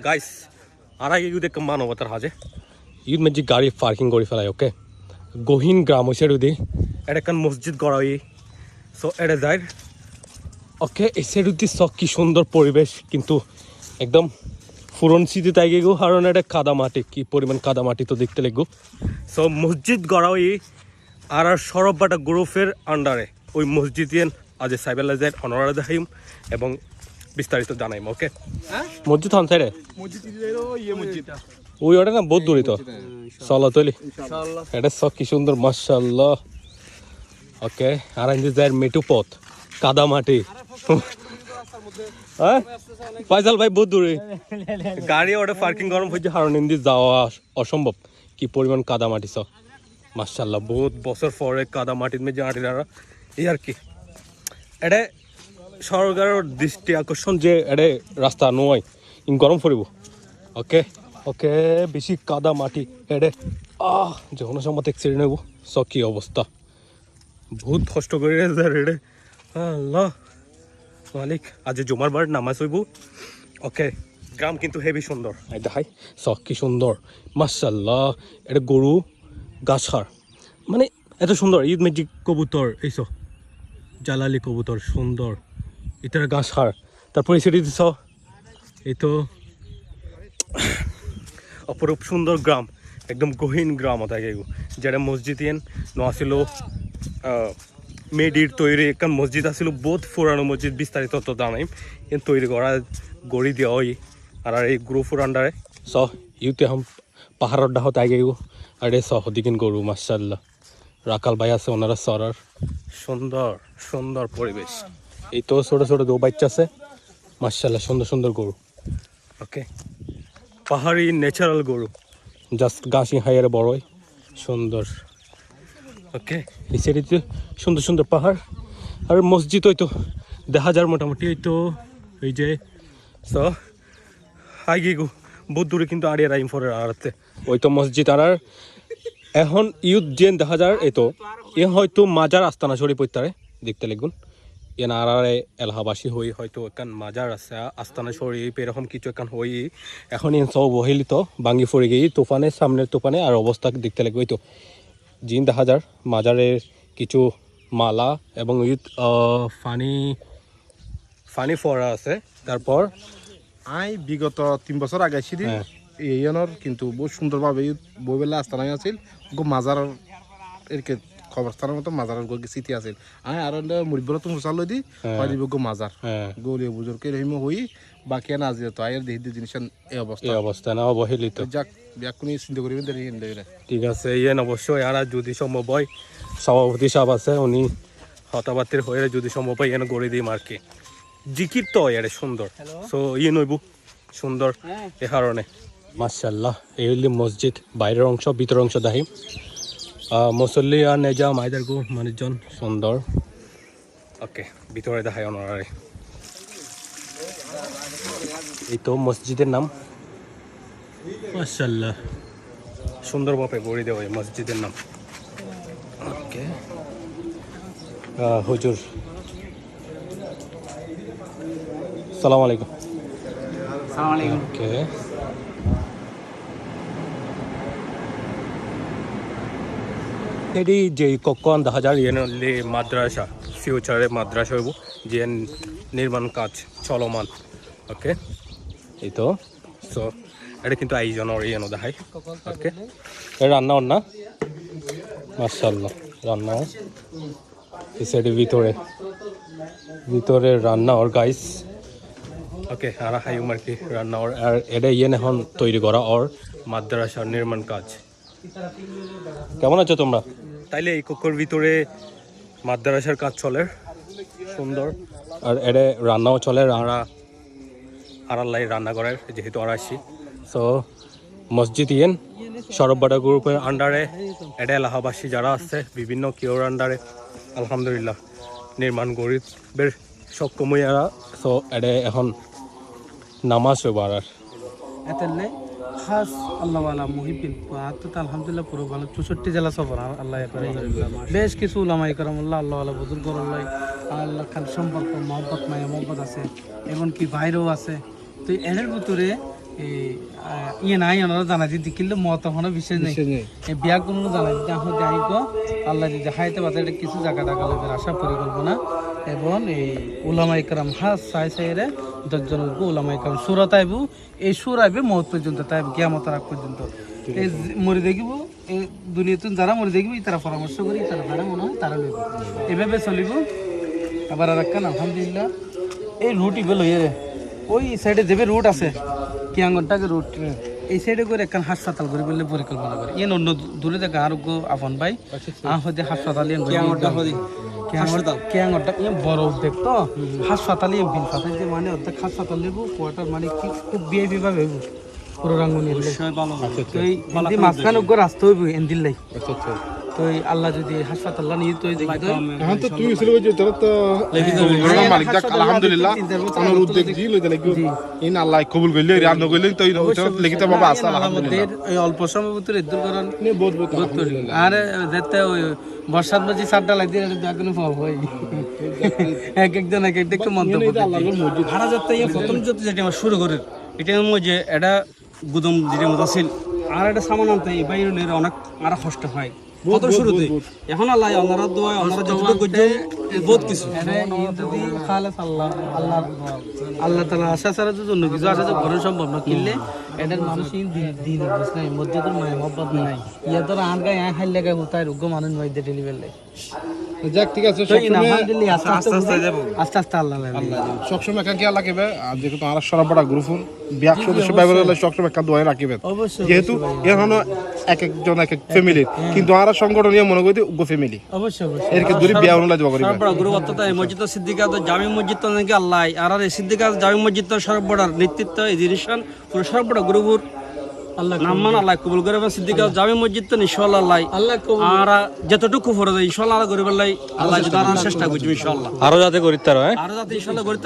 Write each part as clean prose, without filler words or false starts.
guys আরা ইউদে মানবতার হাজে ইউদ মেজি গাড়ি পার্কিং করে ফেলাই ওকে গহীন গ্রাম হইছে রুদি এটা কান মসজিদ গড়াই সো এটা যাই ওকে এসে রুদি সব কি সুন্দর পরিবেশ কিন্তু একদম ফুরন স্মৃতি তাই গেগো কারণ এটা কাদা মাটি কি পরিমাণ কাদা মাটি তো দেখতে লাগবো সো মসজিদ গড়াই আর সরব বাটা গ্রুপের আন্ডারে ওই মসজিদ আজ সাইবেলাইজার অনরা দেখাইম এবং বিস্তারিত জানাইম ওকে মসজিদ হন সাইডে ওই ওটা না বহুত দূরে তো চলো তৈলি এটা সব কি সুন্দর মাশাআল্লাহ ওকে আর যাই মেটু পথ কাদা মাটি হ্যাঁ ফয়সাল ভাই বহুত দূরে গাড়ি ওটা পার্কিং গরম হয়েছে কারণ ইন্দি যাওয়া অসম্ভব কি পরিমাণ কাদা মাটি সব মাশাআল্লাহ বহুত বছর পরে কাদা মাটির মেঝে আঁটিরা এই আর কি এটা সরকারের দৃষ্টি আকর্ষণ যে এটা রাস্তা নয় ইন গরম পড়ব ওকে ওকে বেশি কাদা মাটি এটা যে কোনো সময় এক্সিডেন্ট নেব সব কি অবস্থা বহুত কষ্ট করে রেডে আল্লাহ মালিক আজ জমার বার নামাজ হইব ওকে গ্রাম কিন্তু হেভি সুন্দর দেখাই সব কি সুন্দর মাশাআল্লাহ এটা গরু গাছার মানে এত সুন্দর ঈদ ম্যাজিক কবুতর এইসব জালালি কবুতর সুন্দর এটার গাছার তারপরে সেটি দিছ এই তো অপরূপ সুন্দর গ্রাম একদম গহীন গ্রাম থাকে যেটা মসজিদ নছিল মেডির তৈরি একটা মসজিদ আসছিল বহুত পুরানো মসজিদ বিস্তারিত তো জানাই কিন্তু তৈরি করা গড়ি দেওয়া হয় আর এই গ্রুপের আন্ডারে স ইউতে হাম পাহাড়ের ডাহত আগে আর এই সহদিকিন গরু মাশাআল্লাহ রাকাল ভাই আছে ওনারা সরার সুন্দর সুন্দর পরিবেশ এই তো ছোট ছোট দো বাচ্চা আছে মাশাআল্লাহ সুন্দর সুন্দর গরু ওকে পাহাড়ি ন্যাচারাল গরু জাস্ট গাছি হাইয়ারে বড়ই সুন্দর ওকে এই সাইডে সুন্দর সুন্দর পাহাড় আর মসজিদ হয়তো দেখা যার মোটামুটি এই তো এই যে স হাই গো বহুত দূরে কিন্তু আড়িয়ে রাইম ফরের আড়াতে ওই তো মসজিদ আর এখন ইউথ জেন দেখা যার এই তো এ হয়তো মাজার আস্তানা সরি পড়তারে দেখতে লাগুন এন আর এলাহাবাসী হই হয়তো একান মাজার আছে আস্তানা শরীফ এরকম কিছু একান হই এখন এন সব বহিলিত ভাঙ্গি ফরে গিয়ে তুফানের সামনের তুফানে আর অবস্থা দেখতে লাগবে ওই তো জিন দেখা যার মাজারের কিছু মালা এবং ফানি ফরা আছে তারপর বিগত 3 বছর আগে আসছি এইজনের কিন্তু বহু সুন্দরভাবে বইবেলা আস্তানায় আছিল মাজার এরকে খবরস্থানের মতো মাজারের স্মৃতি আছিল আর মুড়িবেলা তো মুসাল লই দি দিব মাজার গৌরী বুজুর্গ রহিম হই বাকি না আজি তো আয়ের দেখি জিনিস এই অবস্থা না অবহেলিত যাক ব্যাকুনি চিন্তা করিবেন ঠিক আছে ইয়েন অবশ্যই আর যদি সম্ভব হয় সভাপতি সাহেব আছে উনি হতাবাতির হয়ে যদি সম্ভব হয় এনে গড়ে দিই আর কি জিকির তো এর সুন্দর সো ইয়ে নইব সুন্দর এ কারণে মাশাআল্লাহ এই হইল মসজিদ বাইরের অংশ ভিতরের অংশ দাহি মুসল্লি আর নেজা মাইদার গো মানুষজন সুন্দর ওকে ভিতরে দেখায় ওনারে এই তো মসজিদের নাম মাশাআল্লাহ সুন্দরভাবে গড়ে দেওয়া মসজিদের নাম ওকে হুজুর আসসালামু আলাইকুম ওকে এটি যে কখন 1000 মাদ্রাসা ফিউচারে মাদ্রাসা হইব যে নির্মাণ কাজ চলমান ওকে এই তো সো এটা কিন্তু আইজনের ইয়েনো দেখাই ওকে রান্না না মাশাআল্লাহ রান্না এই সাইডে ভিতরে রান্না ওর গাইস ওকে আর খাই আর কি রান্না ওর আর এটা ইয়েন এখন তৈরি করা ওর মাদ্রাসার নির্মাণ কাজ কেমন আছো তোমরা তাইলে এই কক্ষের ভিতরে মাদ্রাসার কাজ চলে সুন্দর আর এটা রান্নাও চলে আড়াল্লাই রান্না করার যেহেতু আর আসছি সো মসজিদ ইয়েন সরববাটা গ্রুপের আন্ডারে এটা এলাহাবাসী যারা আছে বিভিন্ন কেউর আন্ডারে আলহামদুলিল্লাহ নির্মাণ গরিবের সক্ষমইয়ারা সো এটা এখন নামাজ হইব আর এতেলে খাস আল্লাহওয়ালা মুহিবিন তো আলহামদুলিল্লাহ পুরো ভালো 64 জেলা সফর আল্লাহ করে বেশ কিছু উলামায়ে কেরাম আল্লাহওয়ালা বুজুর্গ আল্লাহ খাল সম্পর্ক মহব্বত মায়া মহব্বত আছে এমনকি বাইরেও আছে তো এর ভিতরে ইয়ে নাই ওনারা জানাই দিতে কিন্তু মত তখনও বিশেষ নেই এই বিয়া কোনো জানাই দিতে এখন যাই গো আল্লাহ যদি হাইতে বাদে কিছু জায়গা টাকা লোকের আশা পরিকল্পনা এবং এই উলামা ইকরাম হাস সাই সাইরে 10 জন উলামা ইকরাম সুরা তাইবু এই সুর আইবে মত পর্যন্ত তাইব কিয়ামত আগ পর্যন্ত এই মরে দেখিব এই দুনিয়াতে যারা মরে দেখিব তারা পরামর্শ করি তারা যারা মনে হয় তারা লইব এভাবে চলিব আবার আর একটা আলহামদুলিল্লাহ এই রুট ইবে লইয়ে ওই সাইডে যাবে রুট আছে কিয়াঙ্গনটাকে রুট এই সাইডে করে একখান হাসপাতাল করে বললে পরিকল্পনা করে ইয়ে অন্য দূরে থেকে আরোগ্য আপন ভাই হতে হাসপাতাল কিয়াঙ্গনটা ইয়ে বড় উদ্যোগ তো হাসপাতাল বিল ফাতে যে মানে অর্ধেক হাসপাতাল নেব কোয়ার্টার মানে কি খুব বিআইপি ভাবে পুরো রাঙ্গুনি তো এই মাঝখানে রাস্তা হইব এন্দিল লাই তো আল্লাহ যদি হাসপাতাল নিয়ে তো দেখি তো এখন তো তুই ছিল যে তোর তো মালিক দেখ আলহামদুলিল্লাহ আমার উদ্যোগ জি লইতে লাগি ইন আল্লাহ কবুল কইলে আর ন কইলে তো ওটা লিখিত বাবা আছে আলহামদুলিল্লাহ এই অল্প সময় ভিতরে দূর করার নে বহুত বহুত আলহামদুলিল্লাহ আর দেখতে ওই বর্ষার মাঝে সাতটা লাগি দিয়ে দেখুন পাবো ভাই এক একজন এক একটা মন্তব্য আল্লাহর মসজিদ ভাড়া যাতে প্রথম যেটা আমার শুরু করে এটা যে এটা গুদম যেটা মতো আছিল আর একটা সামান আনতে এই বাইরের অনেক আর কষ্ট হয় প্রথম শুরুতে এখন আল্লাহ আল্লাহর দোয়া আল্লাহর যতটুকু করছে বহুত কিছু যদি খালেস আল্লাহ আল্লাহ আল্লাহ তাআলা আশা ছাড়া তো অন্য কিছু আশা তো করা সম্ভব না কিনলে এটার মানুষ দিন নাই মসজিদের মায় মহব্বত নাই ইয়া তোর আন গায় খাইল লাগা হুতায় রোগ মানুষ নইতে ডেলিভারি যাক ঠিক আছে আস্তে আস্তে আল্লাহ সবসময় একাকে আল্লাহ কেবে আর যেহেতু আর সরবড়া গ্রুপুর বিয়াক সদস্য বাইবেল সবসময় একটা দোয়া রাখিবে অবশ্যই যেহেতু এখনো এক একজন এক এক ফ্যামিলি কিন্তু আর সংগঠনীয় মনে করি গো ফ্যামিলি অবশ্যই এর কি দূরে বিয়া অনুলা যাবা করিবে সর্বড়া গুরু অর্থাৎ এই মসজিদ সিদ্দিকা তো জামি মসজিদ তো নাকি আল্লাহ আর এই সিদ্দিকা জামি মসজিদ তো সর্বড়ার নেতৃত্ব এই ডিরেকশন পুরো সর্বড়া গুরুপুর আল্লাহ নাম্মান আল্লাহ কবুল করে সিদ্দিকা জামি মসজিদ তো ইনশাআল্লাহ আল্লাহ আল্লাহ আর যতটুকু ফরজ ইনশাআল্লাহ আর গরিব আল্লাহ আল্লাহ যদি আর চেষ্টা করছি ইনশাআল্লাহ আরো যাতে করি তার হ্যাঁ আর যাতে ইনশাআল্লাহ করতে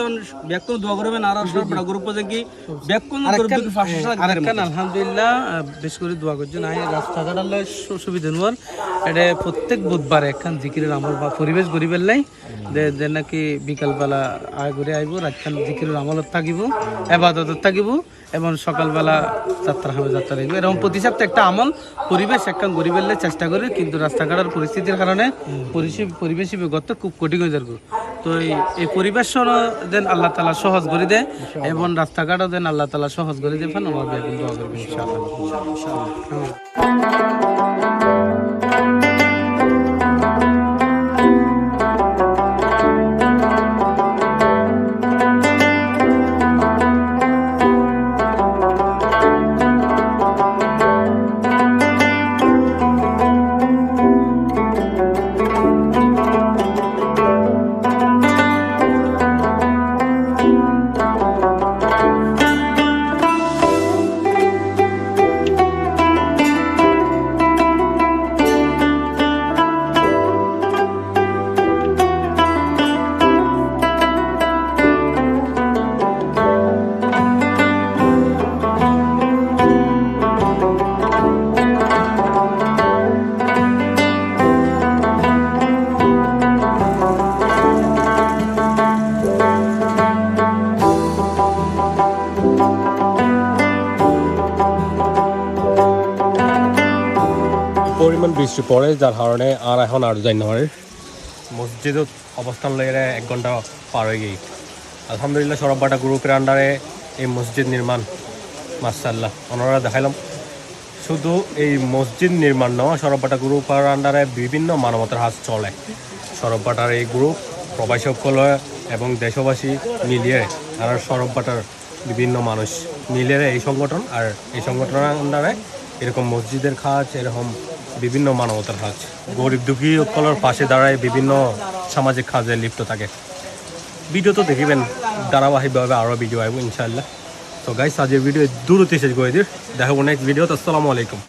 ব্যাকুন দোয়া করবেন আর সর্বড়া গ্রুপ থেকে ব্যাকুন গ্রুপ ফাঁসে আরেকখান আলহামদুলিল্লাহ বেশ করে দোয়া করছেন আই রাস্তাঘাট আল্লাহ সুবিধা নোয়ার এটা প্রত্যেক বুধবার একখান জিকিরের আমল বা পরিবেশ গরিবের লাই যে নাকি বিকালবেলা আয় করে আইব রাতখান জিকিরের আমলত থাকিব এবাদত থাকিব এবং সকালবেলা যাত্রা হবে যাত্রা দেখবে এরকম প্রতি সপ্তাহে একটা আমল পরিবেশ একখান গরিবের লাই চেষ্টা করে কিন্তু রাস্তাঘাটের পরিস্থিতির কারণে পরিবেশ বিগত খুব কঠিন হয়ে যাবে তো এই পরিবেশ দেন আল্লাহ তাআলা সহজ করে দেয় এবং রাস্তাঘাটও দেন আল্লাহ তাআলা সহজ করে দেয় ফান আমার বেগুন দোয়া করবে ইনশাআল্লাহ পরিমাণ বৃষ্টি পড়ে যার কারণে আর এখন আর যাই না পারে মসজিদত অবস্থান লইলে 1 ঘন্টা পার হয়ে গিয়ে আলহামদুলিল্লাহ সরববাটা গ্রুপের আন্ডারে এই মসজিদ নির্মাণ মাশাআল্লাহ ওনারা দেখাইলাম শুধু এই মসজিদ নির্মাণ নয় সরববাটা গ্রুপের আন্ডারে বিভিন্ন মানবতার হাত চলে সরববাটার এই গ্রুপ প্রবাসী সকল এবং দেশবাসী মিলিয়ে আর সরববাটার বিভিন্ন মানুষ মিলিয়ে এই সংগঠন আর এই সংগঠনের আন্ডারে এরকম মসজিদের কাজ এরকম বিভিন্ন মানবতার কাজ গরিব দুঃখী সকলের পাশে দাঁড়ায় বিভিন্ন সামাজিক কাজে লিপ্ত থাকে ভিডিও তো দেখিবেন ধারাবাহিকভাবে আরও ভিডিও আসবো ইনশাআল্লাহ তো গাইস আজকের ভিডিও দূরত্বে শেষ করে দিই দেখাবো নেক্সট ভিডিও আসসালামু আলাইকুম